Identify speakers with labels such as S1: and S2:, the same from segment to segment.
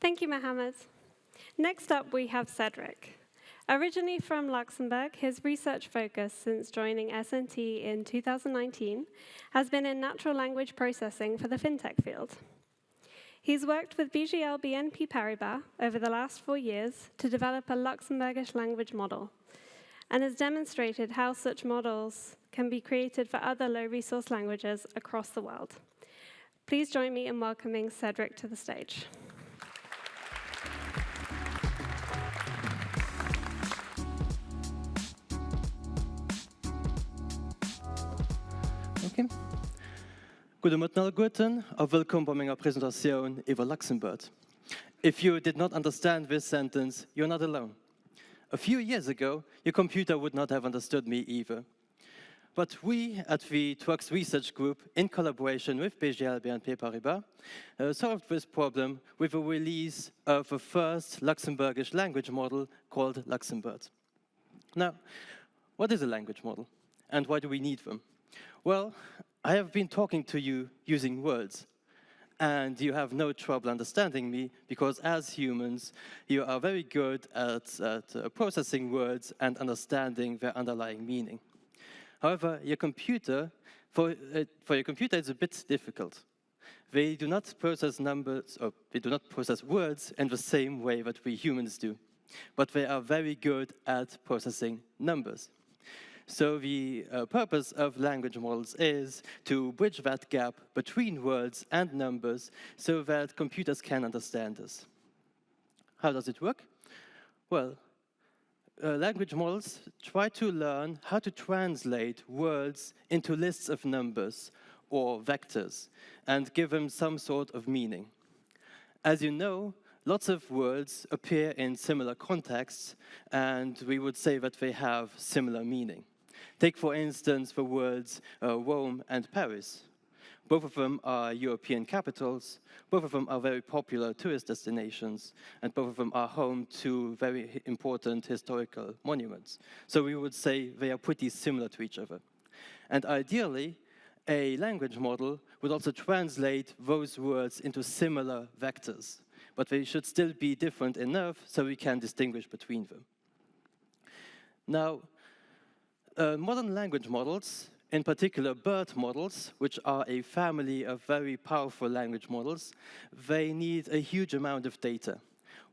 S1: Thank you, Mohammed. Next up, we have Cedric. Originally from Luxembourg, his research focus since joining SnT in 2019 has been in natural language processing for the FinTech field. He's worked with BGL BNP Paribas over the last 4 years to develop a Luxembourgish language model, and has demonstrated how such models can be created for other low-resource languages across the world. Please join me in welcoming Cedric to the stage.
S2: Okay. Goedemorgen allemaal, of welkom bij mijn presentatie over LuxemBERT. If you did not understand this sentence, you're not alone. A few years ago, your computer would not have understood me either. But we at the TWUX research group, in collaboration with BGL BNP Paribas, solved this problem with a release of the first Luxembourgish language model called LuxemBERT. Now, what is a language model, and why do we need them? Well, I have been talking to you using words, and you have no trouble understanding me, because as humans, you are very good at processing words and understanding their underlying meaning. However, your computer, for your computer, it's a bit difficult. They do not process numbers, or they do not process words in the same way that we humans do, but they are very good at processing numbers. So the purpose of language models is to bridge that gap between words and numbers so that computers can understand us. How does it work? Well, language models try to learn how to translate words into lists of numbers or vectors and give them some sort of meaning. As you know, lots of words appear in similar contexts, and we would say that they have similar meaning. Take, for instance, the words Rome and Paris. Both of them are European capitals, both of them are very popular tourist destinations, and both of them are home to very important historical monuments. So we would say they are pretty similar to each other. And ideally, a language model would also translate those words into similar vectors, but they should still be different enough so we can distinguish between them. Now, modern language models, in particular BERT models, which are a family of very powerful language models, they need a huge amount of data,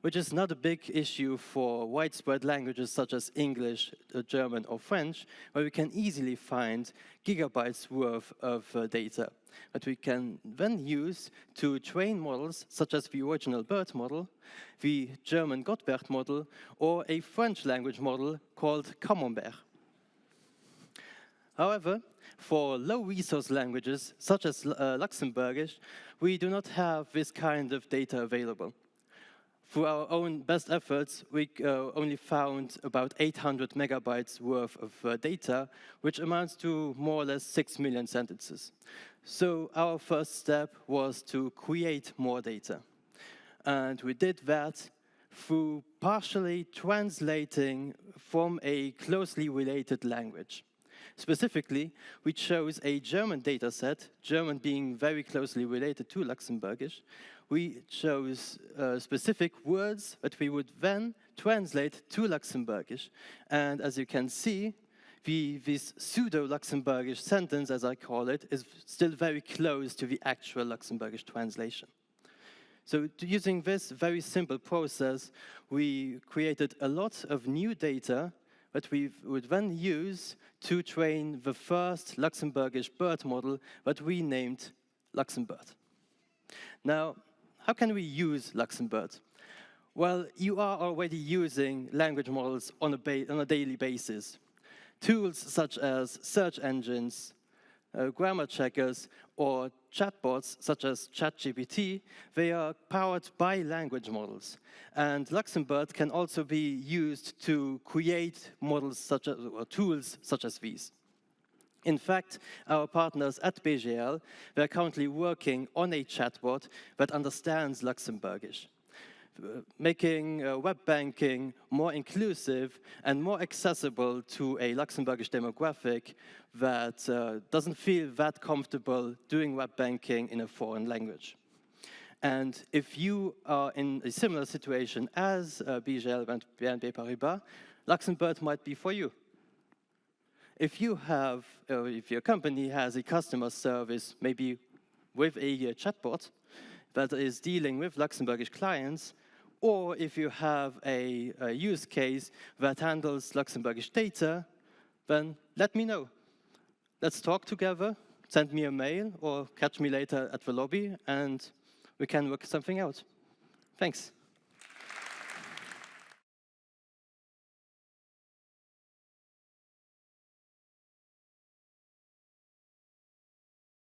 S2: which is not a big issue for widespread languages such as English, German, or French, where we can easily find gigabytes worth of data that we can then use to train models such as the original BERT model, the German GOTBERT model, or a French language model called CamEmbert. However, for low-resource languages, such as Luxembourgish, we do not have this kind of data available. Through our own best efforts, we only found about 800 megabytes worth of data, which amounts to more or less 6 million sentences. So our first step was to create more data. And we did that through partially translating from a closely related language. Specifically, we chose a German dataset, German being very closely related to Luxembourgish. We chose specific words that we would then translate to Luxembourgish. And as you can see, this pseudo-Luxembourgish sentence, as I call it, is still very close to the actual Luxembourgish translation. So using this very simple process, we created a lot of new data that we would then use to train the first Luxembourgish BERT model that we named LuxemBERT. Now, how can we use LuxemBERT? Well, you are already using language models on a daily basis. Tools such as search engines, grammar checkers, or chatbots such as ChatGPT, they are powered by language models. And LuxemBERT can also be used to create models such as, or tools such as these. In fact, our partners at BGL, they're currently working on a chatbot that understands Luxembourgish, making web banking more inclusive and more accessible to a Luxembourgish demographic that doesn't feel that comfortable doing web banking in a foreign language. And if you are in a similar situation as BGL BNP Paribas, LuxemBERT might be for you. If you have, if your company has a customer service, maybe with a chatbot that is dealing with Luxembourgish clients, or if you have a use case that handles Luxembourgish data, then let me know. Let's talk together, send me a mail, or catch me later at the lobby, and we can work something out. Thanks.